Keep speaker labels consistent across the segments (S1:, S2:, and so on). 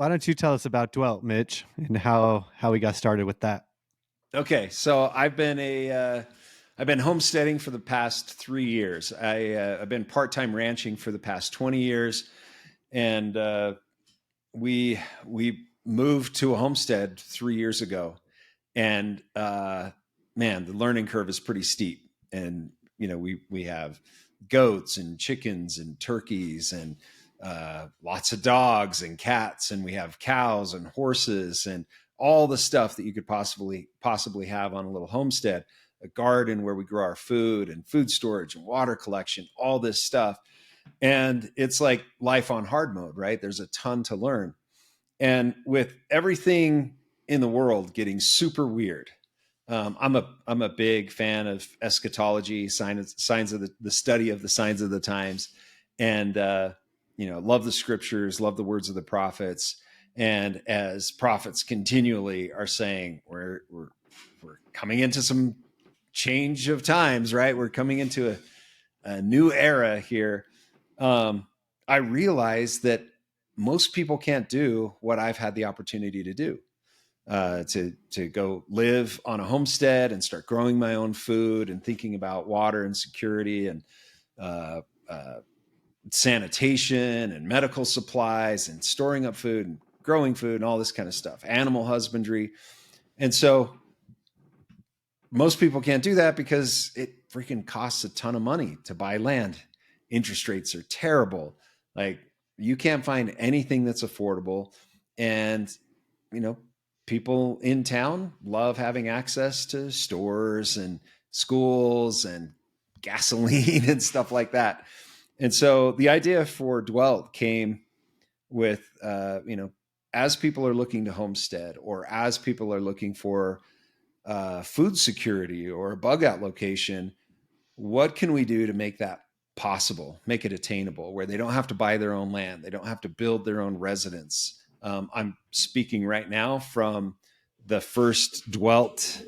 S1: Why don't you tell us about Dwelt, Mitch, and how we got started with that?
S2: Okay, so I've been homesteading for the past 3 years. I've been part time ranching for the past 20 years, and we moved to a homestead 3 years ago, and man, the learning curve is pretty steep. And we have goats and chickens and turkeys and lots of dogs and cats, and we have cows and horses and all the stuff that you could possibly have on a little homestead. A garden where we grow our food and food storage and water collection, all this stuff. And it's like life on hard mode, right? There's a ton to learn. And with everything in the world getting super weird, I'm a big fan of eschatology, signs of the study of the signs of the times, and love the scriptures, love the words of the prophets. And as prophets continually are saying, we're coming into some change of times, right? We're coming into a new era here. I realize that most people can't do what I've had the opportunity to do. To go live on a homestead and start growing my own food and thinking about water and security and uh, uh, sanitation and medical supplies and storing up food and growing food and all this kind of stuff, animal husbandry. And so most people can't do that because it freaking costs a ton of money to buy land. Interest rates are terrible. Like, you can't find anything that's affordable. And, you know, people in town love having access to stores and schools and gasoline and stuff like that. And so the idea for Dwelt came with, as people are looking to homestead, or as people are looking for food security or a bug out location, what can we do to make that possible, make it attainable, where they don't have to buy their own land, they don't have to build their own residence. I'm speaking right now from the first Dwelt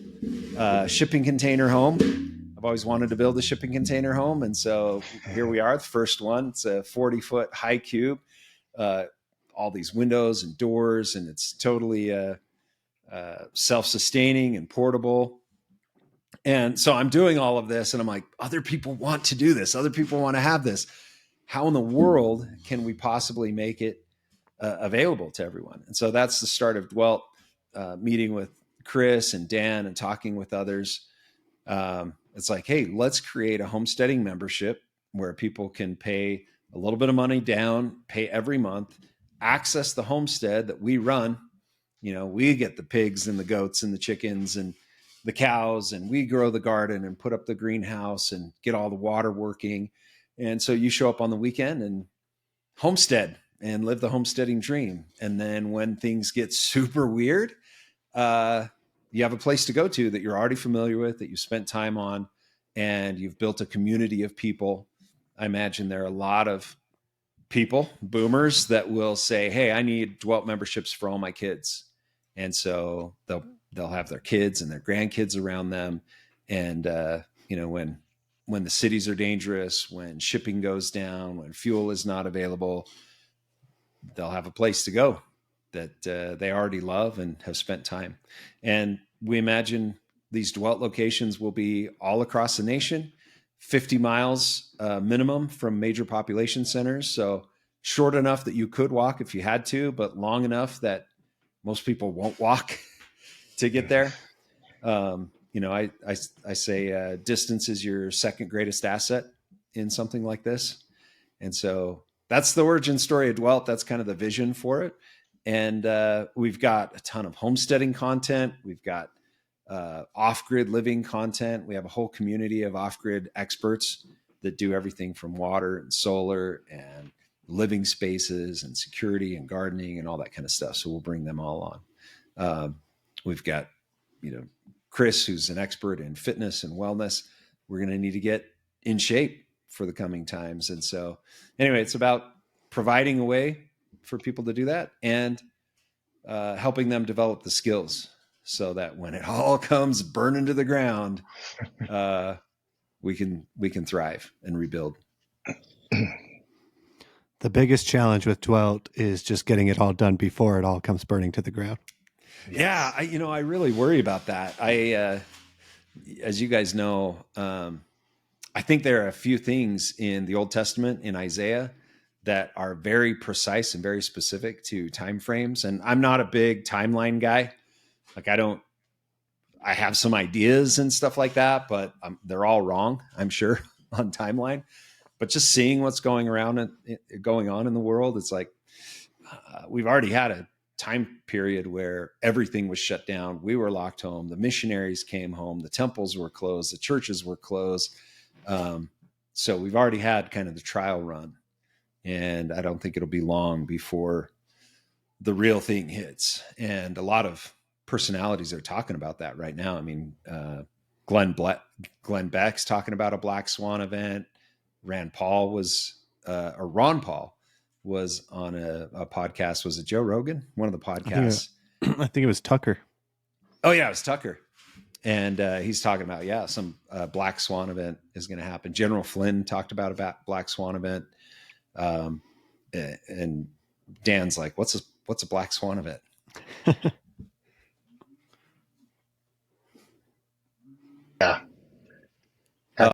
S2: shipping container home. I've always wanted to build a shipping container home, and so here we are, the first one. It's a 40-foot high cube, all these windows and doors, and it's totally self-sustaining and portable. And so I'm doing all of this, and I'm like, other people want to do this. Other people want to have this. How in the world can we possibly make it available to everyone? And so that's the start of Dwelt, meeting with Chris and Dan and talking with others. It's like, hey, let's create a homesteading membership where people can pay a little bit of money down, pay every month, access the homestead that we run. We get the pigs and the goats and the chickens and the cows, and we grow the garden and put up the greenhouse and get all the water working. And so you show up on the weekend and homestead and live the homesteading dream. And then when things get super weird, you have a place to go to that you're already familiar with, that you spent time on, and you've built a community of people. I imagine there are a lot of people, boomers, that will say, hey, I need Dwelt memberships for all my kids. And so they'll have their kids and their grandkids around them. And, when the cities are dangerous, when shipping goes down, when fuel is not available, they'll have a place to go that they already love and have spent time. And we imagine these Dwelt locations will be all across the nation, 50 miles minimum from major population centers. So short enough that you could walk if you had to, but long enough that most people won't walk to get there. I say distance is your second greatest asset in something like this. And so that's the origin story of Dwelt. That's kind of the vision for it. And we've got a ton of homesteading content. We've got off-grid living content. We have a whole community of off-grid experts that do everything from water and solar and living spaces and security and gardening and all that kind of stuff. So we'll bring them all on. We've got, Chris, who's an expert in fitness and wellness. We're going to need to get in shape for the coming times. And so anyway, it's about providing a way for people to do that and helping them develop the skills so that when it all comes burning to the ground, we can thrive and rebuild.
S1: The biggest challenge with Dwelt is just getting it all done before it all comes burning to the ground.
S2: Yeah, I really worry about that. As you guys know, I think there are a few things in the Old Testament in Isaiah that are very precise and very specific to time frames. And I'm not a big timeline guy. Like I have some ideas and stuff like that, but they're all wrong, I'm sure, on timeline. But just seeing what's going on in the world, it's like we've already had a time period where everything was shut down. We were locked home. The missionaries came home. The temples were closed. The churches were closed. So we've already had kind of the trial run, and I don't think it'll be long before the real thing hits. And a lot of personalities are talking about that right now. I mean, Glenn Beck's talking about a black swan event. Ron Paul was on a podcast. Was it Joe Rogan? One of the podcasts.
S1: I think it was Tucker.
S2: Oh yeah, it was Tucker. And he's talking about, some black swan event is going to happen. General Flynn talked about a black swan event. And Dan's like, what's a black swan event?